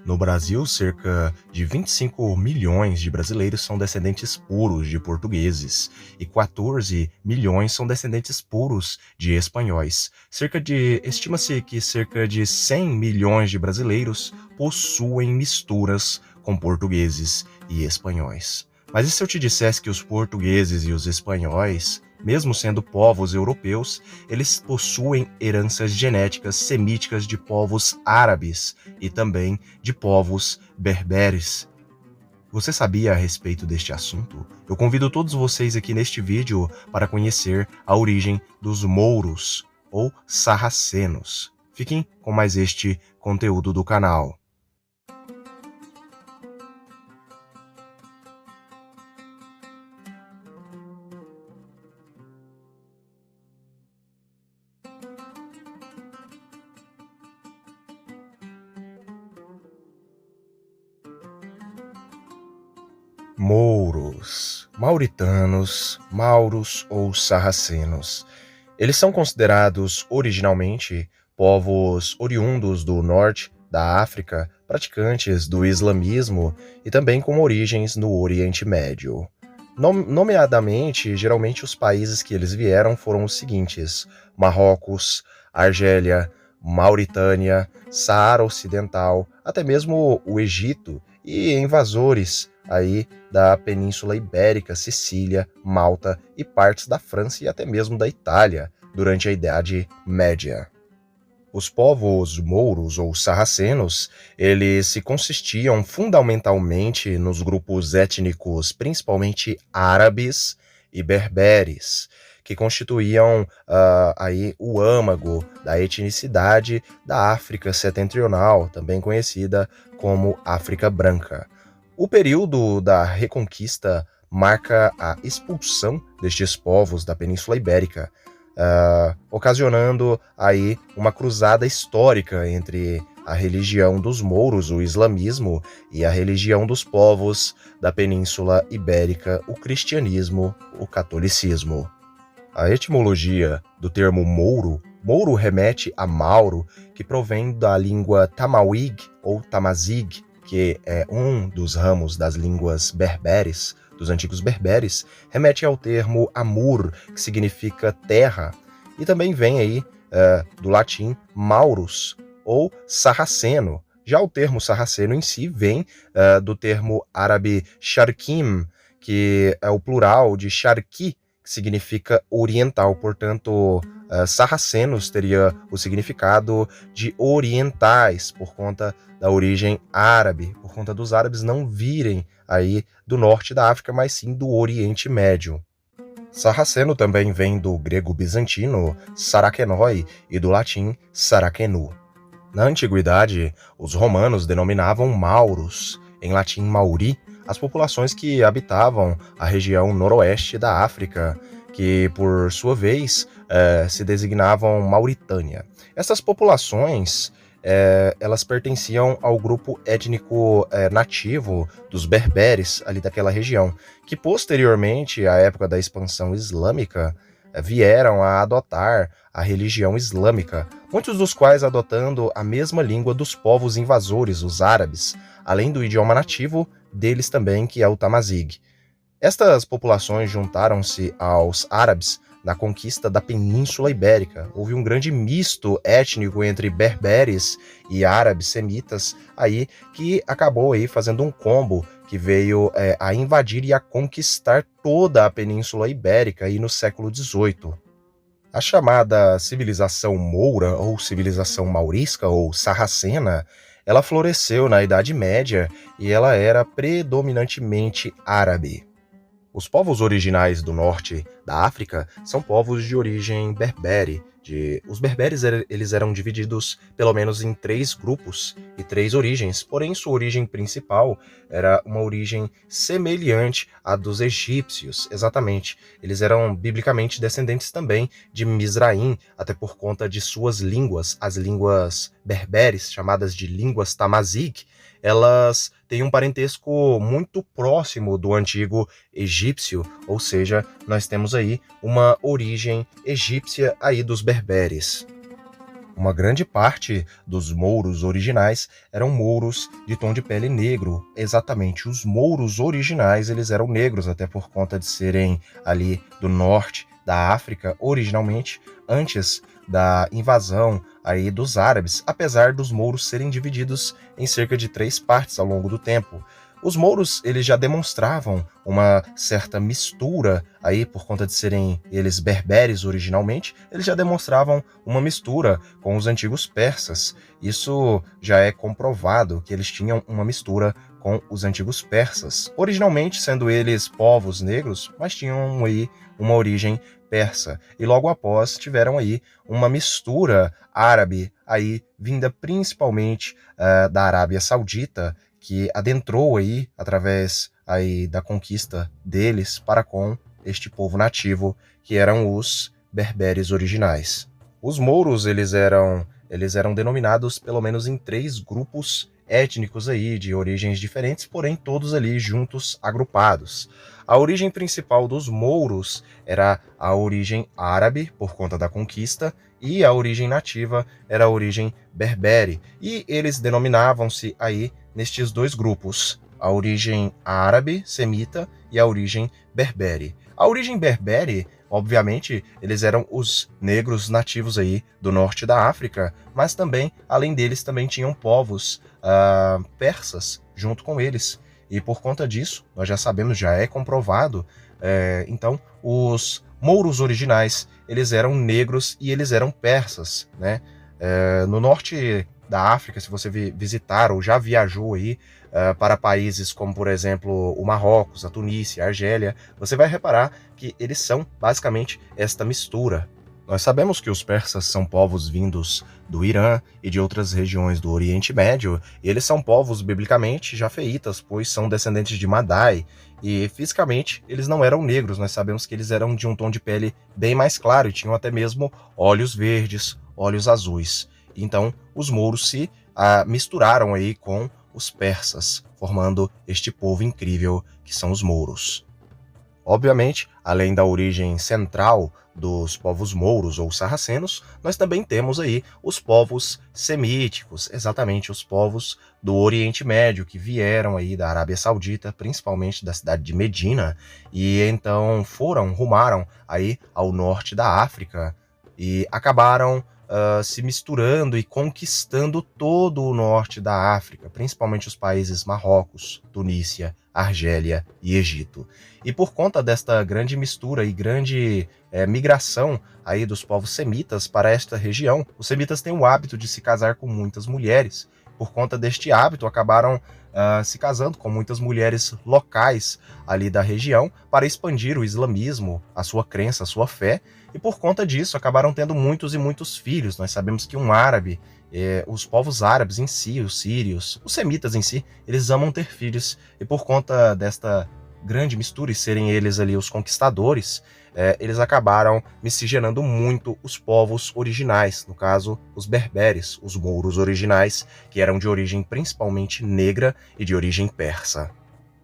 No Brasil, cerca de 25 milhões de brasileiros são descendentes puros de portugueses e 14 milhões são descendentes puros de espanhóis. Estima-se que cerca de 100 milhões de brasileiros possuem misturas com portugueses e espanhóis. Mas e se eu te dissesse que os portugueses e os espanhóis, mesmo sendo povos europeus, eles possuem heranças genéticas semíticas de povos árabes e também de povos berberes? Você sabia a respeito deste assunto? Eu convido todos vocês aqui neste vídeo para conhecer a origem dos mouros ou sarracenos. Fiquem com mais este conteúdo do canal. Mouros, mauritanos, mauros ou sarracenos. Eles são considerados originalmente povos oriundos do norte da África, praticantes do islamismo e também com origens no Oriente Médio. Nomeadamente, geralmente os países que eles vieram foram os seguintes: Marrocos, Argélia, Mauritânia, Saara Ocidental, até mesmo o Egito e invasores aí da Península Ibérica, Sicília, Malta e partes da França e até mesmo da Itália durante a Idade Média. Os povos mouros ou sarracenos, eles se consistiam fundamentalmente nos grupos étnicos, principalmente árabes e berberes, que constituíam aí o âmago da etnicidade da África Setentrional, também conhecida como África Branca. O período da Reconquista marca a expulsão destes povos da Península Ibérica, ocasionando aí uma cruzada histórica entre a religião dos mouros, o islamismo, e a religião dos povos da Península Ibérica, o cristianismo, o catolicismo. A etimologia do termo mouro remete a Mauro, que provém da língua tamawig ou tamazig, que é um dos ramos das línguas berberes, dos antigos berberes, remete ao termo amur, que significa terra, e também vem aí do latim maurus, ou sarraceno. Já o termo sarraceno em si vem do termo árabe sharqim, que é o plural de sharqi, que significa oriental, portanto, sarracenos teria o significado de orientais, por conta da origem árabe, por conta dos árabes não virem aí do norte da África, mas sim do Oriente Médio. Sarraceno também vem do grego bizantino sarakenoi e do latim sarakenu. Na antiguidade, os romanos denominavam mauros, em latim mauri, as populações que habitavam a região noroeste da África, que por sua vez se designavam Mauritânia. Essas populações elas pertenciam ao grupo étnico nativo dos berberes ali daquela região, que posteriormente, à época da expansão islâmica, vieram a adotar a religião islâmica, muitos dos quais adotando a mesma língua dos povos invasores, os árabes, além do idioma nativo deles também, que é o tamazig. Estas populações juntaram-se aos árabes na conquista da Península Ibérica. Houve um grande misto étnico entre berberes e árabes semitas aí, que acabou aí fazendo um combo que veio a invadir e a conquistar toda a Península Ibérica aí no século XVIII. A chamada civilização moura ou civilização maurisca ou sarracena, ela floresceu na Idade Média e ela era predominantemente árabe. Os povos originais do norte da África são povos de origem berbere. Os berberes eles eram divididos pelo menos em 3 grupos e 3 origens, porém sua origem principal era uma origem semelhante à dos egípcios, exatamente. Eles eram biblicamente descendentes também de Mizraim, até por conta de suas línguas, as línguas berberes, chamadas de línguas tamazig, elas têm um parentesco muito próximo do antigo egípcio, ou seja, nós temos aí uma origem egípcia aí dos berberes. Uma grande parte dos mouros originais eram mouros de tom de pele negro. Exatamente, os mouros originais eles eram negros, até por conta de serem ali do norte da África originalmente, antes da invasão aí dos árabes, apesar dos mouros serem divididos em cerca de 3 partes ao longo do tempo. Os mouros eles já demonstravam uma certa mistura aí por conta de serem eles berberes originalmente, eles já demonstravam uma mistura com os antigos persas. Isso já é comprovado que eles tinham uma mistura com os antigos persas, originalmente sendo eles povos negros, mas tinham aí uma origem persa. E logo após tiveram aí uma mistura árabe aí vinda principalmente da Arábia Saudita, que adentrou aí através aí da conquista deles para com este povo nativo, que eram os berberes originais. Os mouros eles eram denominados pelo menos em 3 grupos étnicos aí de origens diferentes, porém todos ali juntos agrupados. A origem principal dos mouros era a origem árabe por conta da conquista e a origem nativa era a origem berbere, e eles denominavam-se aí nestes 2 grupos, a origem árabe, semita, e a origem berbere. A origem berbere, obviamente, eles eram os negros nativos aí do norte da África, mas também, além deles, também tinham povos persas junto com eles. E por conta disso, nós já sabemos, já é comprovado, então, os mouros originais, eles eram negros e eles eram persas, né? No norte da África, se você visitar ou já viajou aí para países como, por exemplo, o Marrocos, a Tunísia, a Argélia, você vai reparar que eles são basicamente esta mistura. Nós sabemos que os persas são povos vindos do Irã e de outras regiões do Oriente Médio, e eles são povos biblicamente jafeitas, pois são descendentes de Madai, e fisicamente eles não eram negros, nós sabemos que eles eram de um tom de pele bem mais claro e tinham até mesmo olhos verdes, olhos azuis. Então, os mouros se misturaram aí com os persas, formando este povo incrível que são os mouros. Obviamente, além da origem central dos povos mouros ou sarracenos, nós também temos aí os povos semíticos, exatamente os povos do Oriente Médio, que vieram aí da Arábia Saudita, principalmente da cidade de Medina, e então rumaram aí ao norte da África e acabaram se misturando e conquistando todo o norte da África, principalmente os países Marrocos, Tunísia, Argélia e Egito. E por conta desta grande mistura e grande migração aí dos povos semitas para esta região, os semitas têm o hábito de se casar com muitas mulheres. Por conta deste hábito, acabaram se casando com muitas mulheres locais ali da região para expandir o islamismo, a sua crença, a sua fé, e por conta disso acabaram tendo muitos e muitos filhos. Nós sabemos que um árabe, os povos árabes em si, os sírios, os semitas em si, eles amam ter filhos, e por conta desta grande mistura e serem eles ali os conquistadores, eles acabaram miscigenando muito os povos originais, no caso, os berberes, os mouros originais, que eram de origem principalmente negra e de origem persa.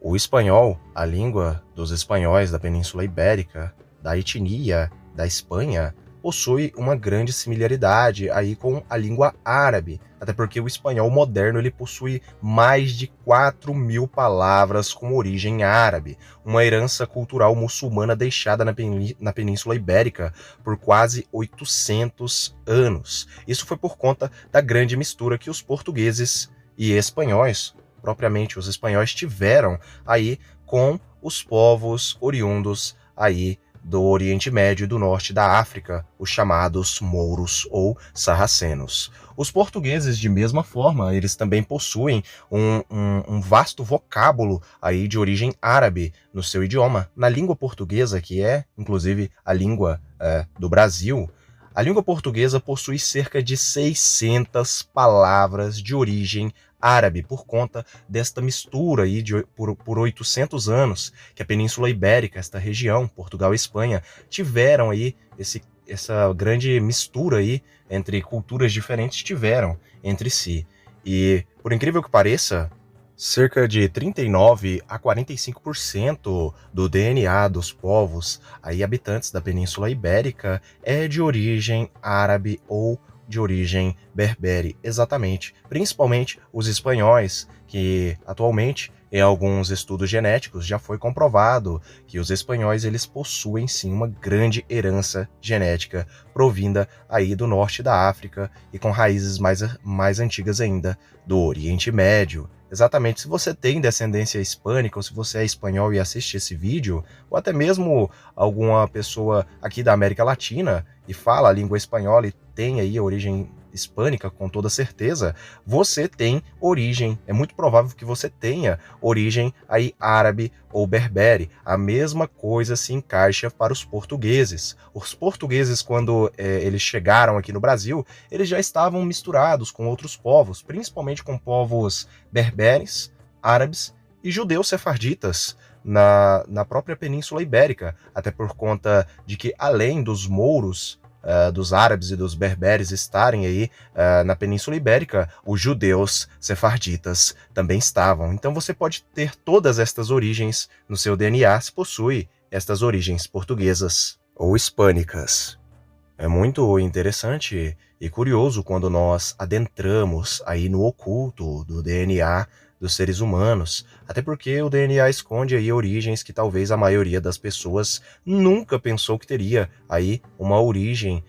O espanhol, a língua dos espanhóis da Península Ibérica, da etnia da Espanha, possui uma grande similaridade aí com a língua árabe, até porque o espanhol moderno ele possui mais de 4.000 palavras com origem árabe, uma herança cultural muçulmana deixada na Península Ibérica por quase 800 anos. Isso foi por conta da grande mistura que os portugueses e espanhóis, propriamente os espanhóis, tiveram aí com os povos oriundos aí do Oriente Médio e do Norte da África, os chamados mouros ou sarracenos. Os portugueses, de mesma forma, eles também possuem um vasto vocábulo aí de origem árabe no seu idioma. Na língua portuguesa, que é, inclusive, a língua do Brasil, a língua portuguesa possui cerca de 600 palavras de origem árabe, por conta desta mistura aí por 800 anos que a Península Ibérica, esta região, Portugal e Espanha, tiveram aí essa grande mistura aí entre culturas diferentes, tiveram entre si. E, por incrível que pareça, cerca de 39 a 45% do DNA dos povos aí habitantes da Península Ibérica é de origem árabe ou de origem berbere, exatamente. Principalmente os espanhóis, que atualmente, em alguns estudos genéticos, já foi comprovado que os espanhóis eles possuem sim uma grande herança genética provinda aí do norte da África e com raízes mais antigas ainda do Oriente Médio. Exatamente, se você tem descendência hispânica ou se você é espanhol e assiste esse vídeo, ou até mesmo alguma pessoa aqui da América Latina e fala a língua espanhola e tem aí a origem hispânica, com toda certeza, você tem origem, é muito provável que você tenha origem aí árabe ou berbere. A mesma coisa se encaixa para os portugueses. Os portugueses, quando eles chegaram aqui no Brasil, eles já estavam misturados com outros povos, principalmente com povos berberes, árabes e judeus sefarditas na própria Península Ibérica, até por conta de que, além dos mouros, dos árabes e dos berberes estarem aí na Península Ibérica, os judeus sefarditas também estavam. Então você pode ter todas estas origens no seu DNA se possui estas origens portuguesas ou hispânicas. É muito interessante e curioso quando nós adentramos aí no oculto do DNA dos seres humanos, até porque o DNA esconde aí origens que talvez a maioria das pessoas nunca pensou que teria aí uma origem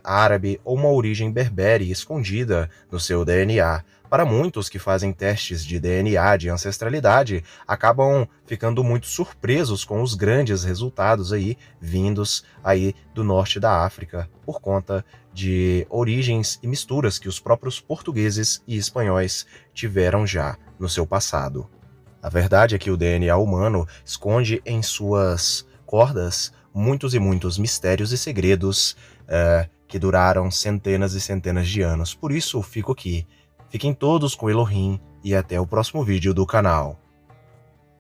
árabe ou uma origem berbere escondida no seu DNA. Para muitos que fazem testes de DNA de ancestralidade, acabam ficando muito surpresos com os grandes resultados aí vindos aí do norte da África, por conta de origens e misturas que os próprios portugueses e espanhóis tiveram já no seu passado. A verdade é que o DNA humano esconde em suas cordas muitos e muitos mistérios e segredos que duraram centenas e centenas de anos. Por isso, fico aqui. Fiquem todos com Elohim e até o próximo vídeo do canal.